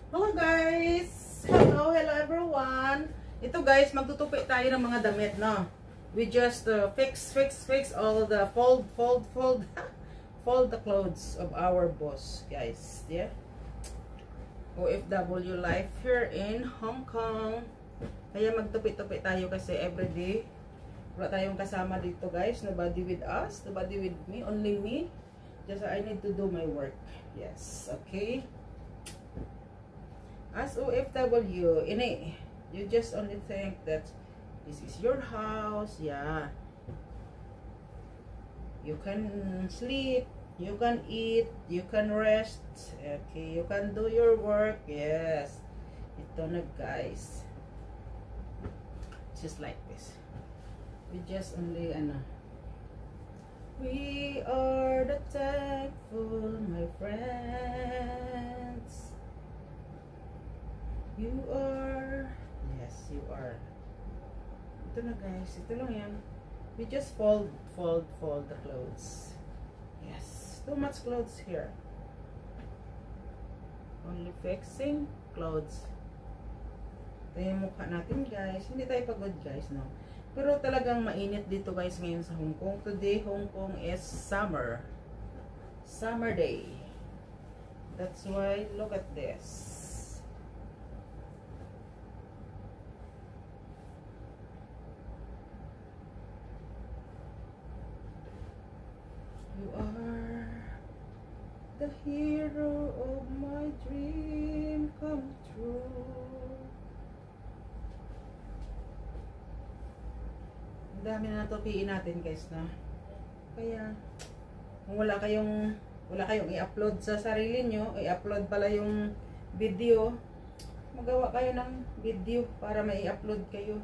Hello guys! Hello everyone! Ito guys, magtutupi tayo ng mga damit, no? We just fix all the fold the clothes of our boss, guys. Yeah? OFW life here in Hong Kong. Kaya magtupi-tupi tayo kasi everyday. Wala tayong kasama dito guys. Nobody with us, nobody with me, only me. Just I need to do my work. Yes, okay? As OFW, you just only think that this is your house. Yeah, you can sleep, you can eat, you can rest. Okay, you can do your work. Yes, ito na guys, just like this. We just only we are the thankful, my friends. You are, yes, you are. Ito na guys, ito lang yan. We just fold the clothes. Yes, too much clothes here. Only fixing clothes. Ito yung mukha natin guys. Hindi tayo pagod guys, no? Pero talagang mainit dito guys ngayon sa Hong Kong. Today, Hong Kong is summer. Summer day. That's why, look at this. You are the hero of my dream come true. Ang dami na natupiin natin guys na. Kaya kung wala kayong i-upload sa sarili nyo, i-upload pala yung video, magawa kayo ng video para may i-upload kayo.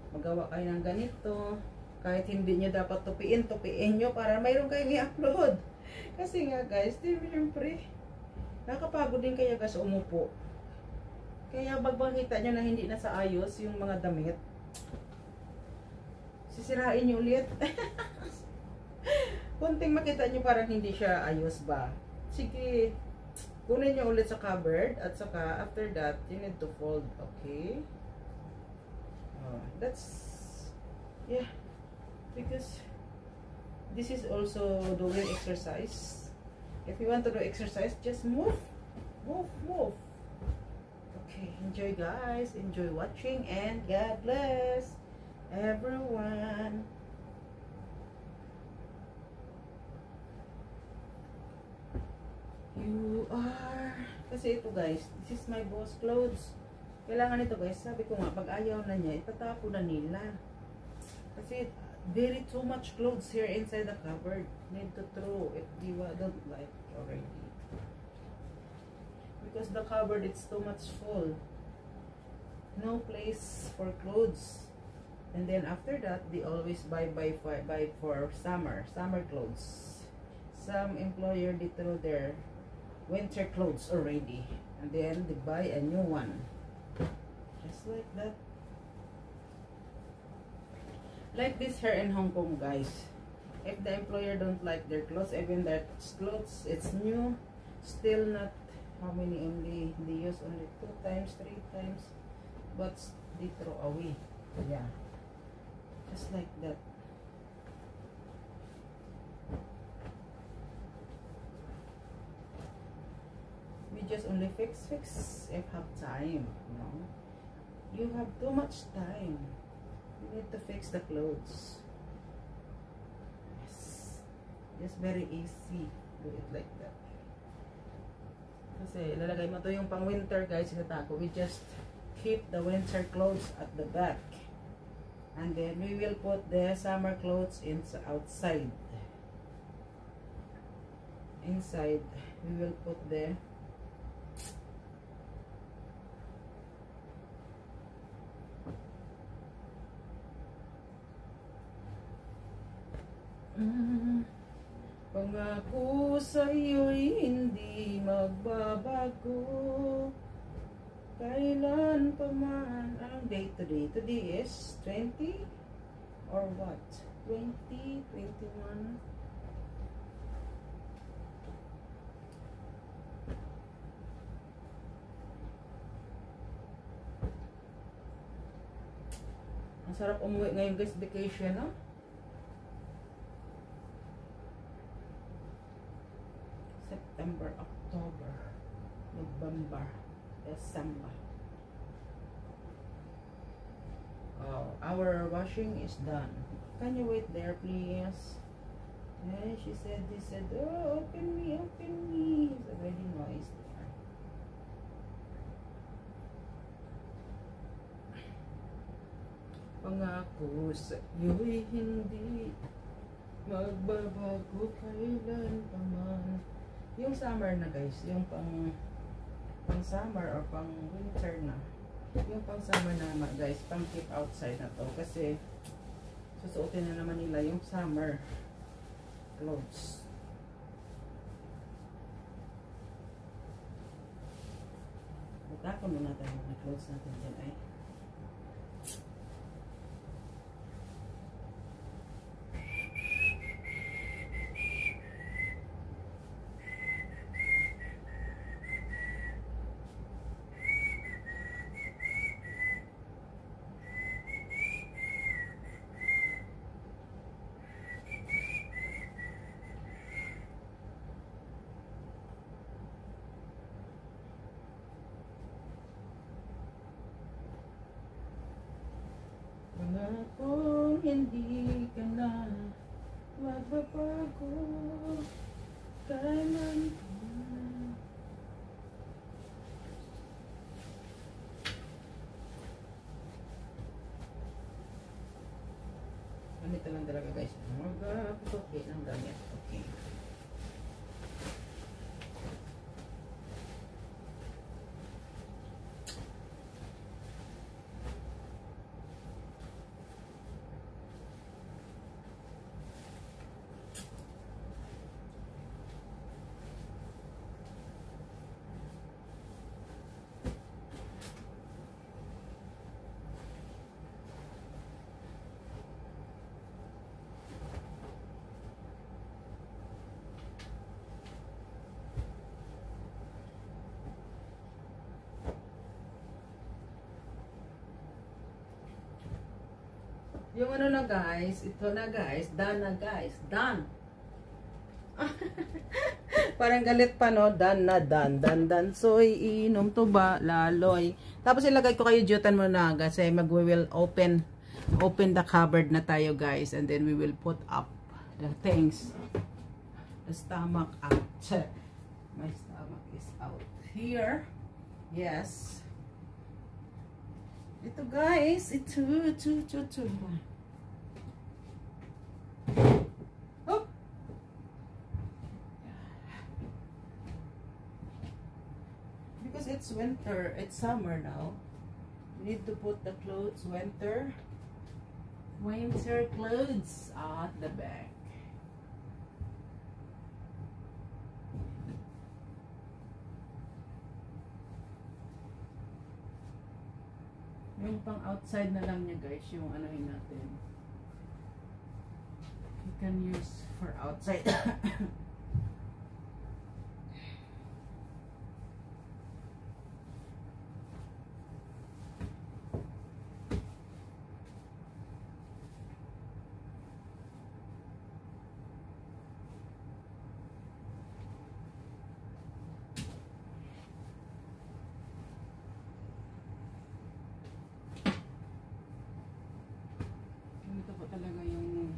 Magawa kayo ng ganito. Kahit hindi nyo dapat tupiin nyo para mayroon kayong i-upload. Kasi nga guys, siyempre, nakakapagod din kaya guys umupo. Kaya bagbangkita nyo na hindi na sa ayos yung mga damit, sisirain nyo ulit. Kunting makita nyo parang hindi siya ayos ba. Sige, kunin nyo ulit sa cupboard at saka after that, you need to fold, okay? That's, yeah. Because this is also doing exercise. If you want to do exercise, just move. Okay, enjoy guys, enjoy watching, and God bless everyone. You are, kasi ito guys, this is my boss clothes. Kailangan ito guys, sabi ko nga, pag ayaw na niya, itatapon na nila. Kasi very too much clothes here inside the cupboard. Need to throw if you don't like already. Because the cupboard it's too much full. No place for clothes. And then after that, they always buy for summer clothes. Some employer they throw their winter clothes already, and then they buy a new one. Just like that. Like this here in Hong Kong guys, if the employer don't like their clothes, even their clothes it's new, still not how many, only they use only 2 times 3 times, but they throw away. Yeah, just like that. We just only fix if have time, you know. You have too much time. You need to fix the clothes. Yes. Just very easy. Do it like that. Kasi lalagay mo to yung pang winter guys, sinatako. We just keep the winter clothes at the back. And then we will put the summer clothes outside. Inside, we will put the pangako sa'yo'y hindi magbabago kailan pa man. Anong date today? Today is 20 or what? 20, 21. Ang sarap umuwi ngayon guys, vacation, no? September, October, November, December. Oh, our washing is done. Can you wait there, please? Yeah, she said, oh, open me. It's already noise there. Pangako sa iyo'y hindi magbabago kailan pa man. Yung summer na guys, yung pang summer or pang winter na. Yung pang summer na guys, pang keep outside na to. Kasi susuotin na naman nila yung summer clothes. Magkakon muna tayo mga clothes natin dyan ay. Pangakong hindi ka na magbabago kailan pa man. Ganito lang talaga guys. Magpapapi ng damit. Okay. Yung ano na guys, ito na guys, done na guys, done. Parang galit pa no, done na, done. So, iinom to ba, laloy. Tapos ilagay ko kayo jutan mo na kasi we will open the cupboard na tayo guys. And then we will put up the things. The stomach out. My stomach is out here. Yes. Ito guys, ito. Oh. Because it's winter, it's summer now. We need to put the clothes, winter clothes at the back. Yung pang outside na lang niya guys, yung ano yun natin. You can use for outside. Ito po talaga yung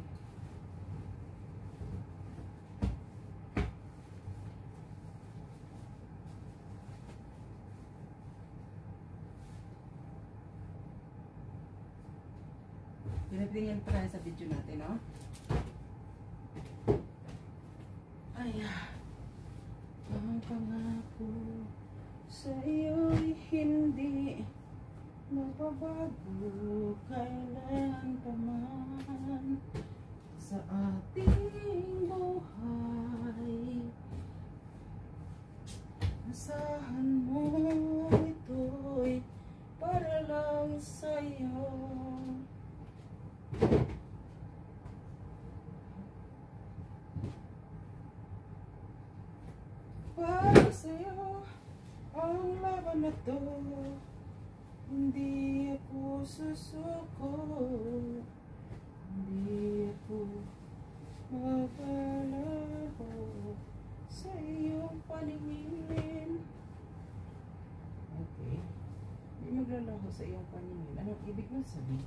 pinatingin pa tayo sa video natin, no? Ay, ang pangako sa iyo'y hindi mababago kailan pa man sa ating buhay. Asahan mo ito'y para lang sa'yo. Para sa'yo ang laban na to. Hindi ako susuko, hindi ako magalaho sa iyong paningin. Okay. Hindi maglalaho sa iyong paningin. Anong ibig mo sabihin?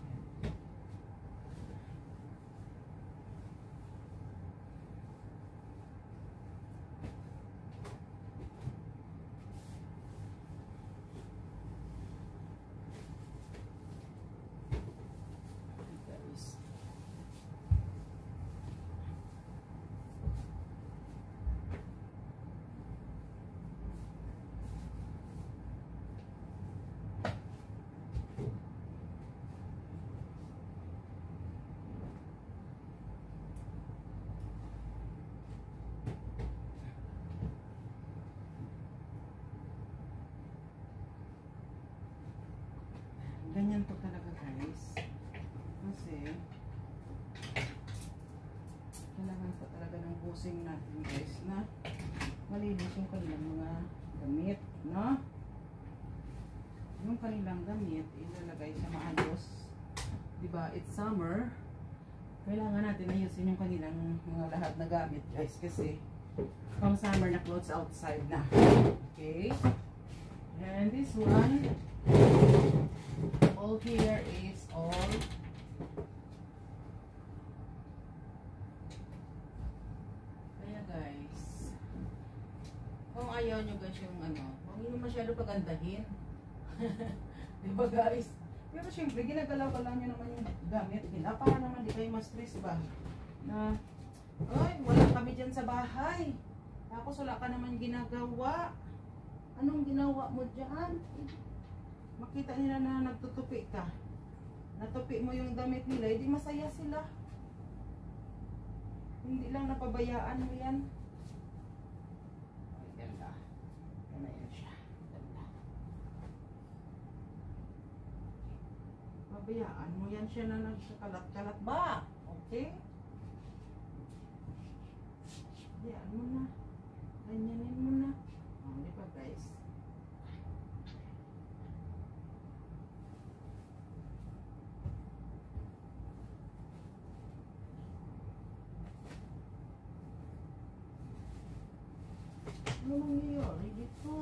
Ganyan to talaga guys. Kasi kailangan pa talaga ng busing natin guys na malinis yung kanilang mga gamit, no? Yung kanilang gamit ilalagay sa maayos. Diba? It's summer. Kailangan natin ayusin yung kanilang mga lahat na gamit guys kasi pang summer na clothes outside na. Okay? And this one all here is all kaya guys kung ayaw nyo guys yung huwag nyo masyado pagandahin. Diba guys, pero syempre ginagalaw ka lang nyo naman yung gamit nila para naman di kayo ma-stress ba na ay wala kami dyan sa bahay tapos wala ka naman ginagawa. Anong ginawa mo dyan? Makita nila na nagtutupi ka. Natupi mo yung damit nila, hindi masaya sila. Hindi lang napabayaan mo yan. Ay, ganda. Ganda yan siya. Ganda. Pabayaan mo yan siya na nagkakalat-kalat ba? Okay? Hayaan mo na. Ganyanin mo na. Oh, di ba guys? Ano nangyayari dito?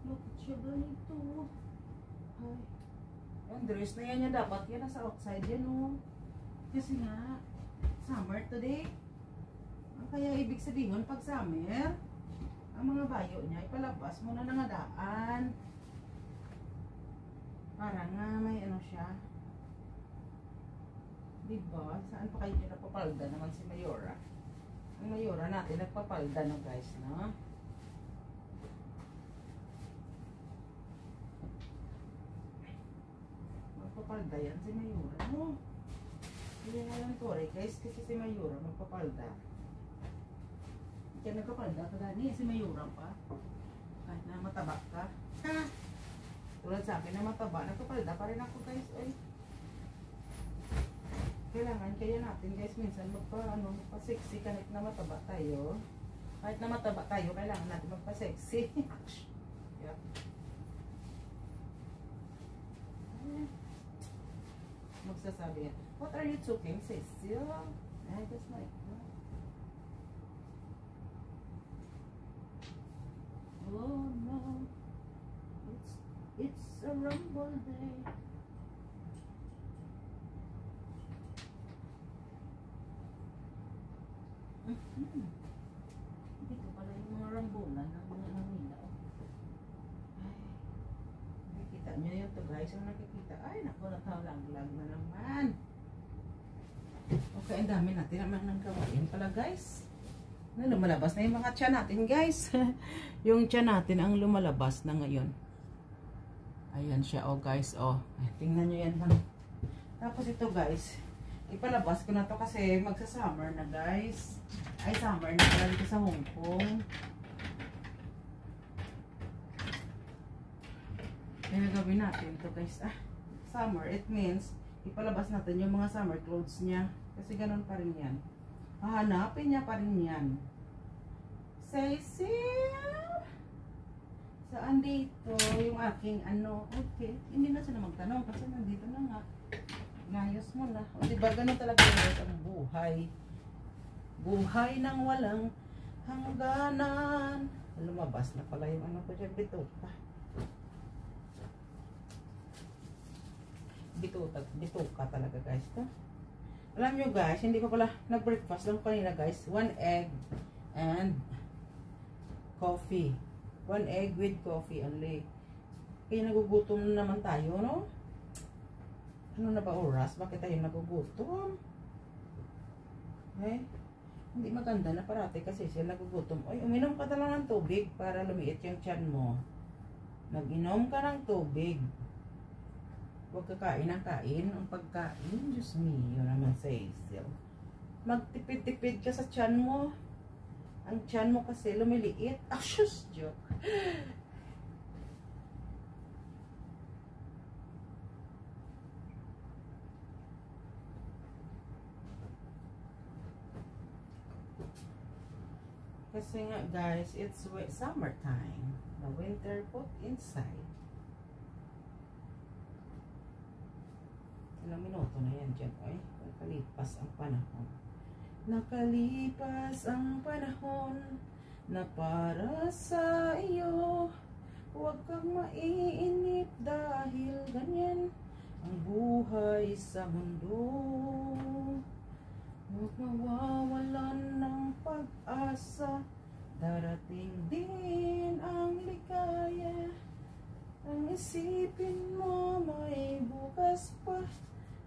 Bakit siya ganito? Ay. Yung dress na yan niya dapat yan nasa outside yan oh. Kasi nga, summer today. Ang kaya ibig sabihin pag summer, ang mga bayo niya ipalabas mo na nangadaan. Para nga may ano siya. Diba? Saan pa kayo napapalda naman si Mayora? Ang Mayora natin nagpapalda no guys, no? Magpapalda yan si Mayora, no? Hindi nga lang tore guys, kasi si Mayora magpapalda. Kaya nagpapalda ka gani, si Mayora pa. Kahit na mataba ka. Ha? Tulad sa akin na mataba, nagpapalda pa rin ako guys, ay. Kailangan kaya natin guys minsan magpa-sexy kahit na mataba tayo. Kahit na mataba tayo, kailangan natin magpa-sexy. Yep. Magsasabi yan, what are you talking, Cecil? I just like that. Oh no, it's a rumble day. Dito pala yung mga rambulan ng mga nangilaw. Ay, nakikita nyo yun to guys. Yung nakikita, ay naku, natawalaglag na naman. Okay, ang dami natin naman ng gawain pala guys. Lumalabas na yung mga tiyan natin guys. Yung tiyan natin ang lumalabas na ngayon. Ayan siya oh guys oh. Ay, tingnan nyo yan lang. Tapos ito guys, ipalabas ko na to kasi magsa-summer na guys. Ay, summer na pala dito sa Hong Kong. Kaya gawin natin to guys. Ah, summer, it means ipalabas natin yung mga summer clothes niya. Kasi ganun pa rin yan. Hahanapin niya pa rin yan. Cecil! Saan andito yung aking ano, okay. Hindi na siya na magtanong kasi nandito na nga. Inayos mo na. O diba, ganun talaga guys ang buhay. Buhay ng walang hangganan. Lumabas na pala yung ano ko dyan, bituka. Bituka talaga guys to. Alam nyo guys, hindi pa pala nag-breakfast lang kanina guys. 1 egg and coffee. 1 egg with coffee only. Kaya nagugutom na naman tayo, no? Ano na ba oras? Bakit tayo nagugutom? Eh, hindi maganda na parati kasi siya nagugutom. Oy, uminom ka lang ng tubig para lumiit yung tiyan mo. Mag-inom ka ng tubig. Huwag ka kain ng kain. Ang pagkain, Diyos me, yun naman sa Hazel. Magtipid-tipid ka sa tiyan mo. Ang tiyan mo kasi lumiliit. Ah, shush, joke. Kasi nga guys, it's summertime. The winter put inside. Ilang minuto na yan dyan, ay? Nakalipas ang panahon. Nakalipas ang panahon na para sa iyo. Huwag kang maiinip dahil ganyan ang buhay sa mundo. Huwag mawawalan ng pag-asa. Darating din ang ligaya. Ang isipin mo may bukas pa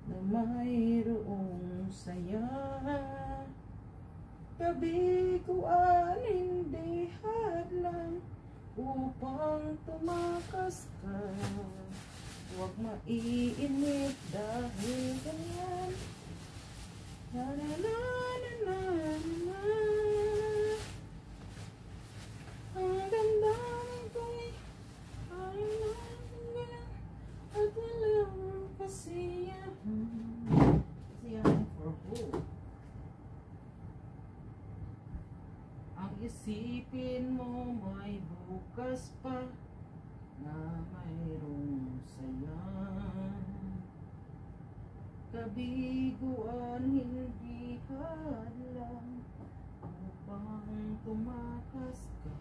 na mayroong saya. Kabiguan hindi hadlang upang tumakas ka. Huwag maiinip dahil ganyan. Na na na na na na. Ang ganda ko'y ay nangyay at walang kasiyahan. Kasiyahan for who? Ang isipin mo may bukas pa na mayroong saya. Kabiguan hindi hadlang upang tumakas ka.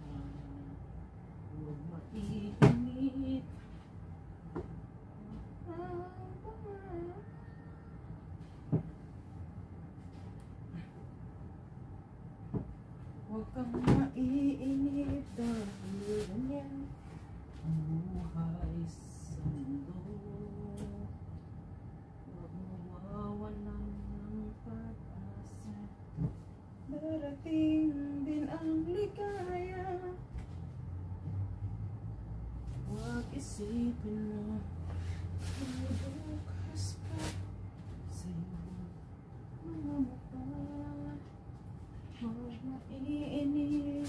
Huwag maiinip. Huwag kang maiinip dahil ganyan ang buhay sa mundo. Huwag mawawalan ng pag-asa. Darating din ang ligaya. Huwag isipin mo may bukas pa sa'yo mga mata. Huwag maiinip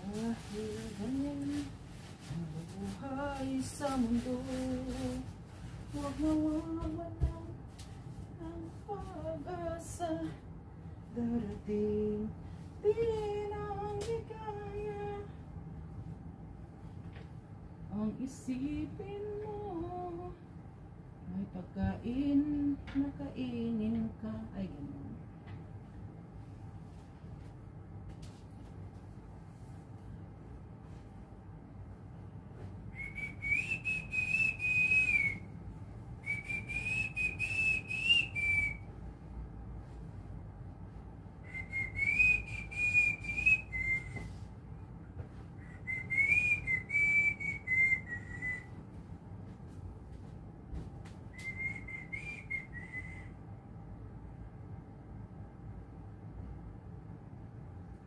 dahil ganyan ang buhay sa mundo. Huwag mawawalan ng pag-asa. Darating din ang ligaya. Ang isipin mo may pagkain na kainin ka. Ay, ganun.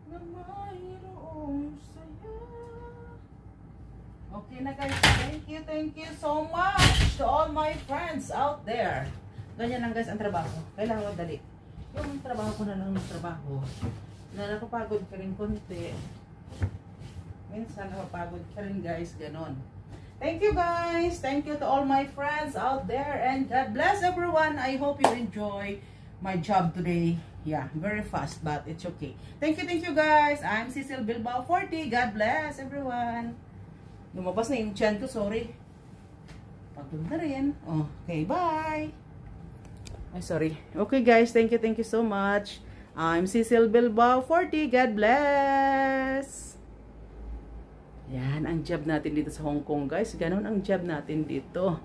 Na mayroong saya. Okay na guys, thank you so much to all my friends out there. Ganyan lang guys ang trabaho. Kailangan madali. Yung trabaho ko na lang ng trabaho na napapagod ka rin konti. Minsan napapagod ka rin guys, ganon. Thank you guys. Thank you to all my friends out there. And God bless everyone. I hope you enjoy my job today. Yeah, very fast, but it's okay. Thank you guys. I'm Cecil Bilbao 40. God bless everyone. Lumabas na yung tiyan ko, sorry. Pagod na rin. Okay, bye! Ay, sorry. Okay guys, thank you so much. I'm Cecil Bilbao 40. God bless! Yan, ang job natin dito sa Hong Kong guys. Ganon ang job natin dito.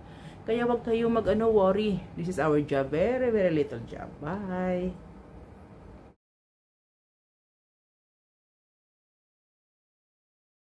Kaya wag kayo worry. This is our job. Very, very little job. Bye!